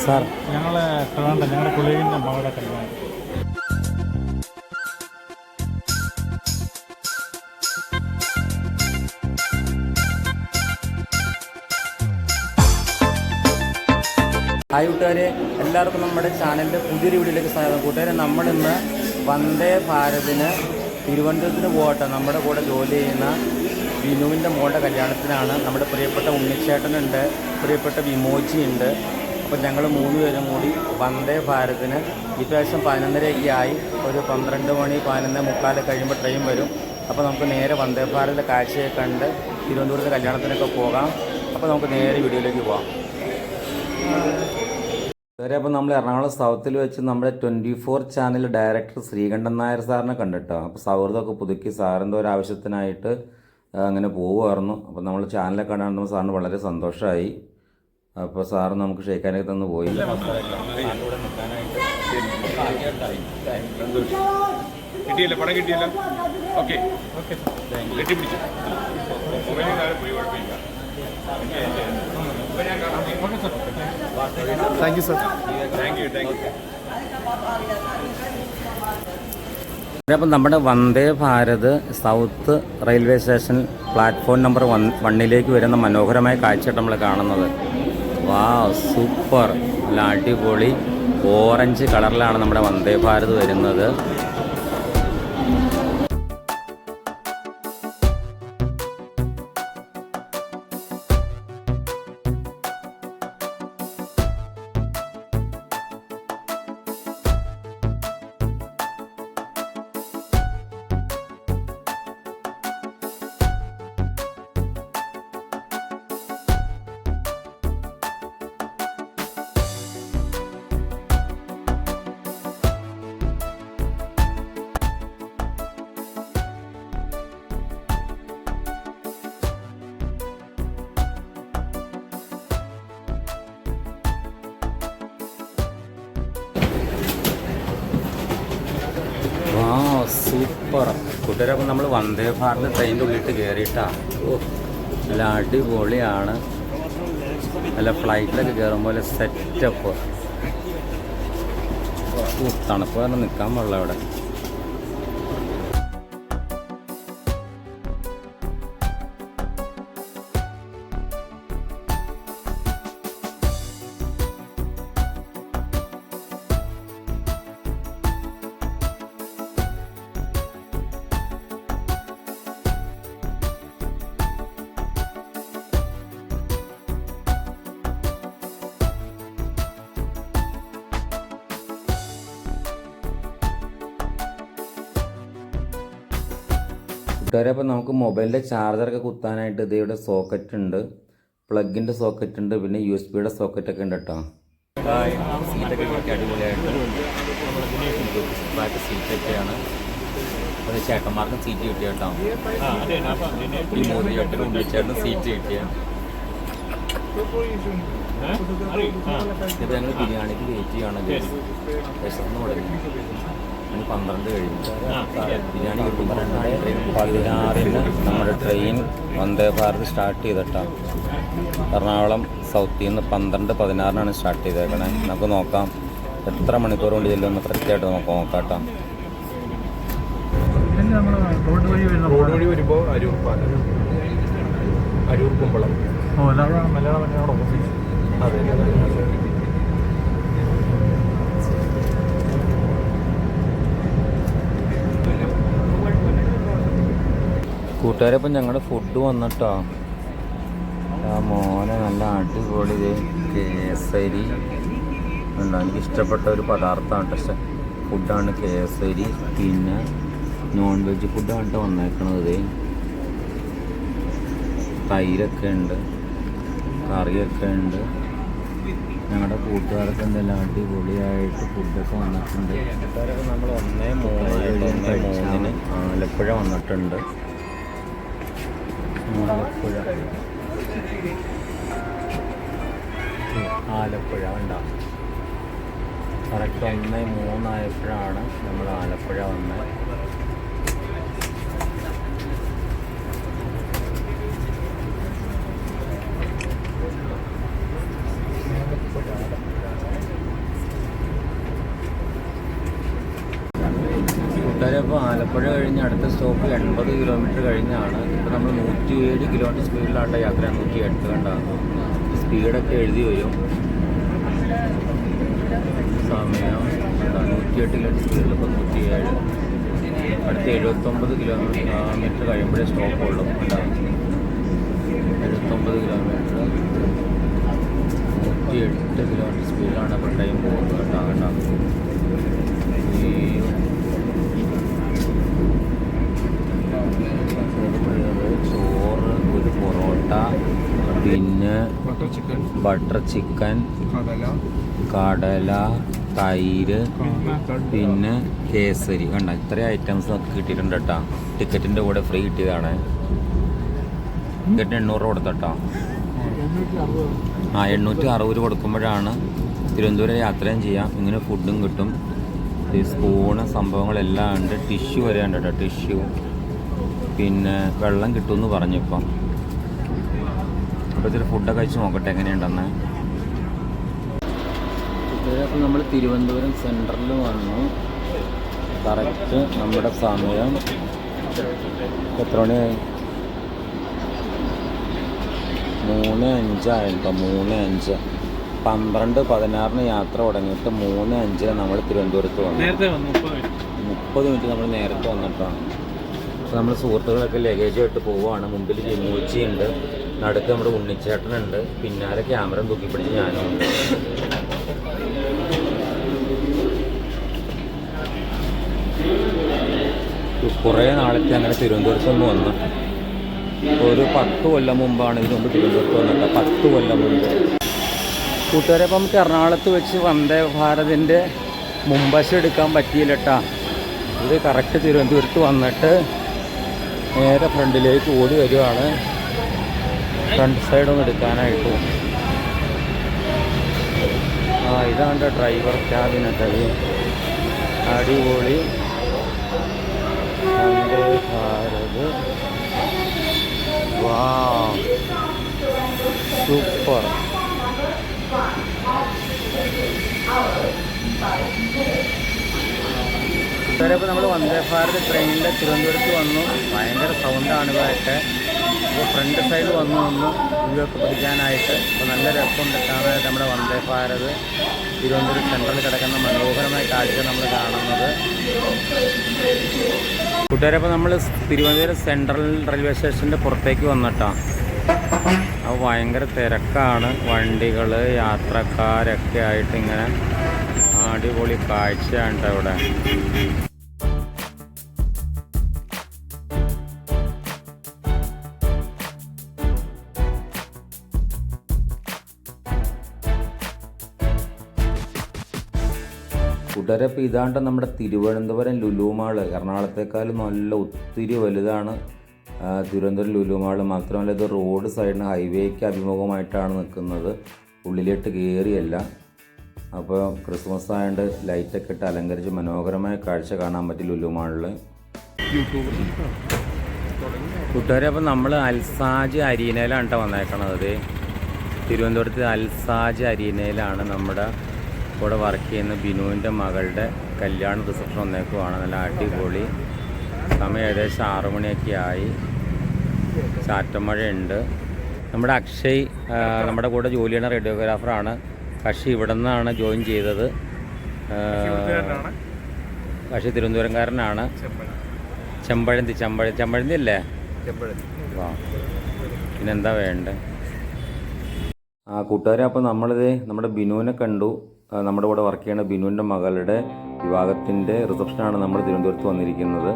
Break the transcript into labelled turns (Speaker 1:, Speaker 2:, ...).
Speaker 1: Sir ഞങ്ങളെ ഞങ്ങളുടെ കൊളീഗിൻ്റെ മകളുടെ കല്യാണം.
Speaker 2: ഹായ് കൂട്ടുകാരെ, എല്ലാവർക്കും നമ്മുടെ ചാനലിൻ്റെ പുതിയൊരു വീഡിയോയിലേക്ക് സ്വാഗതം. കൂട്ടുകാരെ, നമ്മളിന്ന് വന്ദേ ഭാരതിന് തിരുവനന്തപുരത്തിന് പോകട്ടെ. നമ്മുടെ കൂടെ ജോലി ചെയ്യുന്ന വിനുവിൻ്റെ മോളുടെ കല്യാണത്തിനാണ്. നമ്മുടെ പ്രിയപ്പെട്ട ഉണ്ണിച്ചേട്ടനുണ്ട്, പ്രിയപ്പെട്ട വിമോചി ഉണ്ട്. അപ്പോൾ ഞങ്ങൾ 3 പേരും കൂടി വന്ദേ ഭാരതിന് ഈ പ്രാവശ്യം 11:30 ആയി. ഒരു 12 മണി 11:45 കഴിയുമ്പോൾ ട്രെയിൻ വരും. അപ്പോൾ നമുക്ക് നേരെ വന്ദേ ഭാരതിലെ കാഴ്ചയൊക്കെ കണ്ട് തിരുവനന്തപുരത്ത് കല്യാണത്തിനൊക്കെ പോകാം. അപ്പോൾ നമുക്ക് നേരെ വീഡിയോയിലേക്ക് പോകാം. വേറെ അപ്പോൾ നമ്മൾ എറണാകുളം സൗത്തിൽ വെച്ച് നമ്മുടെ 24 ചാനൽ ഡയറക്ടർ ശ്രീകണ്ഠൻ നായർ സാറിനെ കണ്ടിട്ടോ. അപ്പോൾ സൗഹൃദമൊക്കെ പുതുക്കി സാറിൻ്റെ ഒരു ആവശ്യത്തിനായിട്ട് അങ്ങനെ പോവുമായിരുന്നു. അപ്പോൾ നമ്മൾ ചാനലൊക്കെ കണ്ടുമ്പോൾ സാറിന് വളരെ സന്തോഷമായി. അപ്പോൾ സാറ് നമുക്ക് ക്ഷയിക്കാനൊക്കെ തന്നു പോയി.
Speaker 3: കിട്ടിയല്ലോ, പണം കിട്ടിയല്ലോ. Okay,
Speaker 1: thank you sir.
Speaker 2: അപ്പം നമ്മുടെ Vande Bharat south railway station platform number 1 വരുന്ന മനോഹരമായ കാഴ്ചയായിട്ട് നമ്മൾ കാണുന്നത്. വാ, സൂപ്പർ, നല്ല അടിപൊളി ഓറഞ്ച് കളറിലാണ് നമ്മുടെ വന്ദേ ഭാരത് വരുന്നത്. സൂപ്പർ കൂട്ടുകാരെ, അപ്പം നമ്മൾ വന്ദേ ഭാരത് ട്രെയിനിൻ്റെ ഉള്ളിട്ട് കയറിയിട്ടാണ്. നല്ല അടിപൊളിയാണ്. നല്ല ഫ്ലൈറ്റിലൊക്കെ കയറുമ്പോൾ സെറ്റപ്പ്. തണുപ്പ് കാരണം നിൽക്കാൻ പാടില്ല അവിടെ. കൂട്ടുകാരെ, അപ്പോൾ നമുക്ക് മൊബൈലിൻ്റെ ചാർജറൊക്കെ കുത്താനായിട്ട് ഇവിടെ സോക്കറ്റ് ഉണ്ട്, പ്ലഗിൻ്റെ സോക്കറ്റ് ഉണ്ട്, പിന്നെ USB-യുടെ സോക്കറ്റൊക്കെ ഉണ്ട് കേട്ടോ. സീറ്റൊക്കെ കിട്ടി അടിപൊളിയായിട്ട്. ബാക്ക് സീറ്റൊക്കെയാണ്. അത് ചേട്ടന്മാർക്ക് സീറ്റ് കിട്ടിയ കേട്ടോ. ഈ 3 ചേട്ടനും ഉണ്ണിച്ചേട്ടനും സീറ്റ് കിട്ടിയ. ഇപ്പോൾ ഞങ്ങൾ ബിരിയാണിക്ക് വെയിറ്റ് ചെയ്യണം. വിശന്ന് തുടങ്ങി. 12 കഴിഞ്ഞു. ബിരിയാണി 16-ന് നമ്മുടെ ട്രെയിൻ വന്ദേ ഭാരത് സ്റ്റാർട്ട് ചെയ്തിട്ടാണ്. എറണാകുളം സൗത്തിൽ നിന്ന് 12:16 സ്റ്റാർട്ട് ചെയ്തേക്കണേ. നമുക്ക് നോക്കാം എത്ര മണിക്കൂർ കൊണ്ട് ചെല്ലുമെന്ന് കൃത്യമായിട്ട് നമുക്ക് നോക്കാം കേട്ടോ.
Speaker 3: റോഡ് വഴി വരുമ്പോൾ അരൂർ കുമ്പളം. അതെ,
Speaker 2: കൂട്ടുകാരെ, ഇപ്പം ഞങ്ങളുടെ ഫുഡ് വന്നിട്ടോ. മോനെ നല്ല അടിപൊളി കേസരി ഉണ്ടോ. എനിക്കിഷ്ടപ്പെട്ട ഒരു പദാർത്ഥമാണ് പക്ഷേ ഫുഡാണ് കേസരി. പിന്നെ നോൺ വെജ് ഫുഡാണ് കേട്ടോ വന്നേക്കണത്. തൈരൊക്കെ ഉണ്ട്, കറിയൊക്കെ ഉണ്ട്. ഞങ്ങളുടെ കൂട്ടുകാർക്ക് എന്തെല്ലാം അടിപൊളിയായിട്ട് ഫുഡൊക്കെ വന്നിട്ടുണ്ട്. കൂട്ടുകാരൊക്കെ നമ്മൾ 1-3 ആലപ്പുഴ വന്നിട്ടുണ്ട്. ആലപ്പുഴ ഉണ്ടാവും. കറക്റ്റ് 1-3 ആയപ്പോഴാണ് നമ്മൾ ആലപ്പുഴ വന്നത്. ആലപ്പുഴ കഴിഞ്ഞ് അടുത്ത സ്റ്റോപ്പ് 80 കിലോമീറ്റർ കഴിഞ്ഞാണ്. ഇപ്പോൾ നമ്മൾ 107 കിലോമീറ്റർ സ്പീഡിലാണ് യാത്ര, 108 കണ്ടാണ്. സ്പീഡൊക്കെ എഴുതി വരും. സമയം 108 കിലോമീറ്റർ സ്പീഡിൽ ഇപ്പോൾ 107. അടുത്ത 79 കിലോമീറ്റർ കഴിയുമ്പോഴേ സ്റ്റോപ്പ് ഉള്ളൂ. ഉണ്ടാകും 79 കിലോമീറ്റർ 108 കിലോമീറ്റർ സ്പീഡിലാണ് ഇപ്പോൾ ടൈം പോകുന്നത് കേട്ടോ. ഈ ചോറ്, ഒരു പൊറോട്ട, പിന്നെ ബട്ടർ ചിക്കൻ, കടല, തൈര്, പിന്നെ കേസരി. കണ്ട ഇത്രയും ഐറ്റംസ് നമുക്ക് കിട്ടിയിട്ടുണ്ട് കേട്ടോ. ടിക്കറ്റിൻ്റെ കൂടെ ഫ്രീ കിട്ടിയതാണ്. ടിക്കറ്റിന് 800 കൊടുത്തട്ടോ. 860 കൊടുക്കുമ്പോഴാണ് തിരുവനന്തപുരം യാത്രയും ചെയ്യാം. ഇങ്ങനെ ഫുഡും കിട്ടും. ഈ സ്പൂണ് സംഭവങ്ങളെല്ലാം ഉണ്ട്. ടിഷ്യൂ വരെ ഉണ്ട് കേട്ടോ. ടിഷ്യൂ, പിന്നെ വെള്ളം കിട്ടുമെന്ന് പറഞ്ഞിപ്പം. അപ്പോൾ ഇത്തിരി ഫുഡൊക്കെ കഴിച്ച് നോക്കട്ടെ എങ്ങനെയുണ്ടെന്ന്. അപ്പോൾ നമ്മൾ തിരുവനന്തപുരം സെൻട്രലിൽ വന്നു. കറക്റ്റ് നമ്മുടെ സമയം എത്ര മണിയായി? 3:05 ആയിട്ടോ. 3:05. 12:16 യാത്ര തുടങ്ങിയിട്ട് 3:05 നമ്മൾ തിരുവനന്തപുരത്ത് വന്നു. 30 മിനിറ്റ് നമ്മൾ നേരത്തെ വന്നിട്ടാണ്. അപ്പോൾ നമ്മൾ സുഹൃത്തുക്കളൊക്കെ ലഗേജായിട്ട് പോവുകയാണ്. മുമ്പിൽ ജിമ്മൂച്ചിയുണ്ട്, നടുക്ക് നമ്മുടെ ഉണ്ണിച്ചേട്ടനുണ്ട്, പിന്നാലെ ക്യാമറ തൂക്കിപ്പിടിച്ച് ഞാനും ഉണ്ട്. കുറേ നാളത്തെ അങ്ങനെ തിരുവനന്തപുരത്തൊന്ന് വന്നു. ഒരു 10 കൊല്ലം മുമ്പാണ് ഇതിന് മുമ്പ് തിരുവനന്തപുരത്ത് വന്നിട്ട്. 10 കൊല്ലം മുമ്പ്. കൂട്ടുകാരെ, അപ്പം നമുക്ക് എറണാകുളത്ത് വെച്ച് വന്ദേ ഭാരതിൻ്റെ മുമ്പശം എടുക്കാൻ പറ്റിയില്ല കേട്ടോ. ഇത് കറക്റ്റ് തിരുവനന്തപുരത്ത് വന്നിട്ട് നേരെ ഫ്രണ്ടിലേക്ക് ഓടി വരുവാണ്. ഫ്രണ്ട് സൈഡൊന്ന് എടുക്കാനായിട്ട്. ഇതാണ് ഡ്രൈവർ ക്യാബിനൊക്കെ. അടിപൊളി വന്ദേ ഭാരത്. വാവ്, സൂപ്പർ. ഇപ്പോൾ നമ്മൾ വന്ദേ ഭാരത് ട്രെയിനിൽ തിരുവനന്തപുരത്ത് വന്നു. ഭയങ്കര സൗണ്ടാണ് ഇവയൊക്കെ. ഇപ്പോൾ ഫ്രണ്ട് സൈഡ് വന്നു ഇവയൊക്കെ പിടിക്കാനായിട്ട്. അപ്പോൾ നല്ല രസമുണ്ട് കാണാനായിട്ട്. നമ്മുടെ വന്ദേ ഭാരത് തിരുവനന്തപുരം സെൻട്രലിൽ കിടക്കുന്ന മനോഹരമായ കാഴ്ച നമ്മൾ കാണുന്നത്. കൂട്ടുകാരെ, അപ്പോൾ നമ്മൾ തിരുവനന്തപുരം സെൻട്രൽ റെയിൽവേ സ്റ്റേഷൻ്റെ പുറത്തേക്ക് വന്നിട്ടാണ്. അപ്പോൾ ഭയങ്കര തിരക്കാണ്. വണ്ടികൾ, യാത്രക്കാരൊക്കെ ആയിട്ട് ഇങ്ങനെ അടിപൊളി കാഴ്ചയാണ് ഇവിടെ. കൂട്ടുകാരെ, ഇപ്പോൾ ഇതാണ്ട് നമ്മുടെ തിരുവനന്തപുരം ലുലു മാള്. എറണാകുളത്തേക്കാളും നല്ല ഒത്തിരി വലുതാണ് തിരുവനന്തപുരം ലുലു മാള്. മാത്രമല്ല ഇത് റോഡ് സൈഡിന് ഹൈവേക്ക് അഭിമുഖമായിട്ടാണ് നിൽക്കുന്നത്. ഉള്ളിലോട്ട് കയറിയല്ല. അപ്പോൾ ക്രിസ്മസ് ആയതുകൊണ്ട് ലൈറ്റൊക്കെ ഇട്ട് അലങ്കരിച്ച് മനോഹരമായ കാഴ്ച കാണാൻ പറ്റി ലുലു മാളിൽ. കൂട്ടുകാരെ, അപ്പോൾ നമ്മൾ അൽസാജ് അരീനയിലാണ് കേട്ടോ വന്നേക്കണത്. തിരുവനന്തപുരത്ത് അൽസാജ് അരീനയിലാണ് നമ്മുടെ കൂടെ വർക്ക് ചെയ്യുന്ന ബിനുവിൻ്റെ മകളുടെ കല്യാണ റിസപ്ഷൻ വന്നേക്കുവാണ്. നല്ല അടിപൊളി. സമയം ഏകദേശം 6 മണിയൊക്കെ ആയി. ചാറ്റമഴയുണ്ട്. നമ്മുടെ അക്ഷയ് നമ്മുടെ കൂടെ ജോലി ചെയ്യുന്ന റേഡിയോഗ്രാഫറാണ്. കക്ഷി ഇവിടെ നിന്നാണ് ജോയിൻ ചെയ്തത്. കക്ഷി തിരുവനന്തപുരംകാരനാണ്. ചെമ്പഴന്തി അല്ലേ? വാ, പിന്നെന്താ വേണ്ടേ? കൂട്ടുകാരെ, അപ്പോൾ നമ്മളിത് നമ്മുടെ ബിനുവിനെ കണ്ടു. നമ്മുടെ കൂടെ വർക്ക് ചെയ്യുന്ന ബിനുവിൻ്റെ മകളുടെ വിവാഹത്തിൻ്റെ റിസപ്ഷനാണ് നമ്മൾ തിരുവനന്തപുരത്ത് വന്നിരിക്കുന്നത്.